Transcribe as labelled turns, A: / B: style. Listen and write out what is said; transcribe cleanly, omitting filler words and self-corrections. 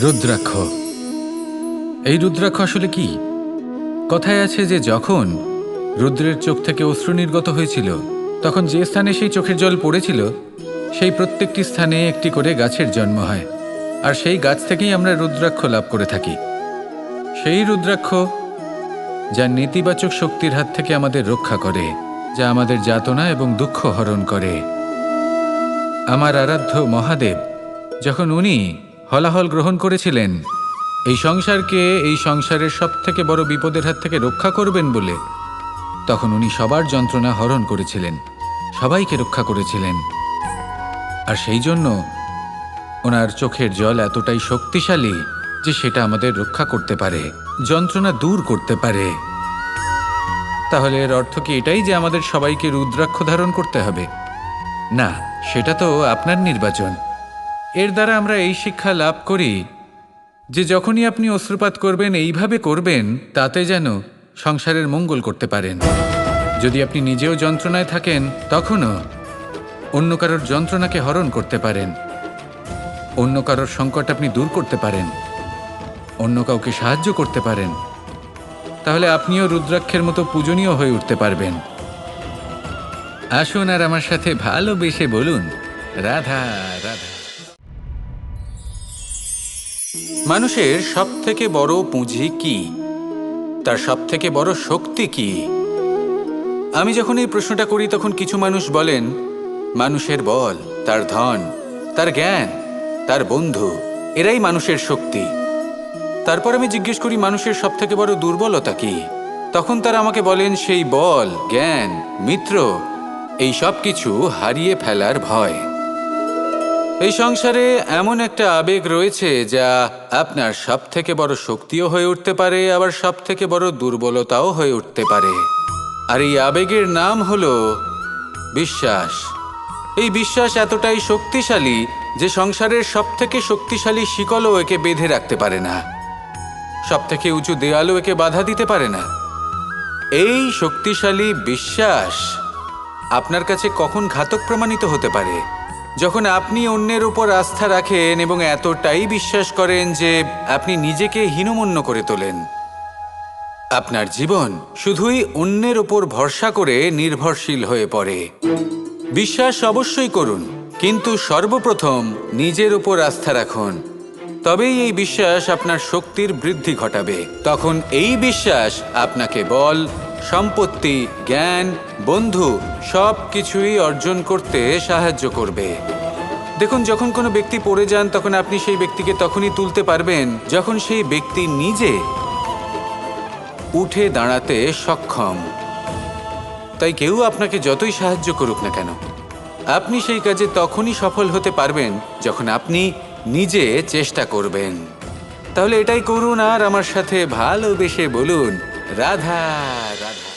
A: রুদ্রাক্ষ। এই রুদ্রাক্ষ আসলে কি? কথায় আছে যে যখন রুদ্রের চোখ থেকে অশ্রু নির্গত হয়েছিল, তখন যে স্থানে সেই চোখের জল পড়েছিল সেই প্রত্যেকটি স্থানে একটি করে গাছের জন্ম হয়, আর সেই গাছ থেকেই আমরা রুদ্রাক্ষ লাভ করে থাকি। সেই রুদ্রাক্ষ যা নেতিবাচক শক্তির হাত থেকে আমাদের রক্ষা করে, যা আমাদের যাতনা এবং দুঃখ হরণ করে। আমার আরাধ্য মহাদেব যখন উনি হলাহল গ্রহণ করেছিলেন এই সংসারকে, এই সংসারের সব থেকে বড় বিপদের হাত থেকে রক্ষা করবেন বলে, তখন উনি সবার যন্ত্রণা হরণ করেছিলেন, সবাইকে রক্ষা করেছিলেন। আর সেই জন্য ওনার চোখের জল এতটাই শক্তিশালী যে সেটা আমাদের রক্ষা করতে পারে, যন্ত্রণা দূর করতে পারে। তাহলে এর অর্থ কি এটাই যে আমাদের সবাইকে রুদ্রাক্ষ ধারণ করতে হবে? না, সেটা তো আপনার নির্বাচন। এর দ্বারা আমরা এই শিক্ষা লাভ করি যে যখনই আপনি অশ্রুপাত করবেন, এইভাবে করবেন তাতে যেন সংসারের মঙ্গল করতে পারেন। যদি আপনি নিজেও যন্ত্রণায় থাকেন, তখনও অন্য কারোর যন্ত্রণাকে হরণ করতে পারেন, অন্য কারোর সংকট আপনি দূর করতে পারেন, অন্য কাউকে সাহায্য করতে পারেন। তাহলে আপনিও রুদ্রাক্ষের মতো পূজনীয় হয়ে উঠতে পারবেন। আসুন আর আমার সাথে ভালোবেসে বলুন, রাধা রাধা। মানুষের সব থেকে বড় পুঁজি কি? তার সব থেকে বড় শক্তি কি? আমি যখন এই প্রশ্নটা করি তখন কিছু মানুষ বলেন মানুষের বল, তার ধন, তার জ্ঞান, তার বন্ধু, এরাই মানুষের শক্তি। তারপর আমি জিজ্ঞেস করি মানুষের সব থেকে বড় দুর্বলতা কি? তখন তারা আমাকে বলেন সেই বল, জ্ঞান, মিত্র, এই সব কিছু হারিয়ে ফেলার ভয়। এই সংসারে এমন একটা আবেগ রয়েছে যা আপনার সব থেকে বড় শক্তিও হয়ে উঠতে পারে, আবার সব থেকে বড় দুর্বলতাও হয়ে উঠতে পারে। আর এই আবেগের নাম হলো বিশ্বাস। এই বিশ্বাস এতটাই শক্তিশালী যে সংসারের সব থেকে শক্তিশালী শিকলও একে বেঁধে রাখতে পারে না, সব থেকে উঁচু দেয়ালও একে বাধা দিতে পারে না। এই শক্তিশালী বিশ্বাস আপনার কাছে কখন ঘাতক প্রমাণিত হতে পারে? যখন আপনি অন্যের উপর আস্থা রাখেন এবং এতটাই বিশ্বাস করেন যে আপনি নিজেকে হীনমন্য করে তোলেন। আপনার জীবন শুধুই অন্যের উপর ভরসা করে নির্ভরশীল হয়ে পড়ে। বিশ্বাস অবশ্যই করুন, কিন্তু সর্বপ্রথম নিজের উপর আস্থা রাখুন। তবেই এই বিশ্বাস আপনার শক্তির বৃদ্ধি ঘটাবে। তখন এই বিশ্বাস আপনাকে বল, সম্পত্তি, জ্ঞান, বন্ধু সব কিছুই অর্জন করতে সাহায্য করবে। দেখুন, যখন কোনো ব্যক্তি পড়ে যান তখন আপনি সেই ব্যক্তিকে তখনই তুলতে পারবেন যখন সেই ব্যক্তি নিজে উঠে দাঁড়াতে সক্ষম। তাই কেউ আপনাকে যতই সাহায্য করুক না কেন, আপনি সেই কাজে তখনই সফল হতে পারবেন যখন আপনি নিজে চেষ্টা করবেন। তাহলে এটাই করুন আর আমার সাথে ভালোবেসে বলুন, রাধা রাধা।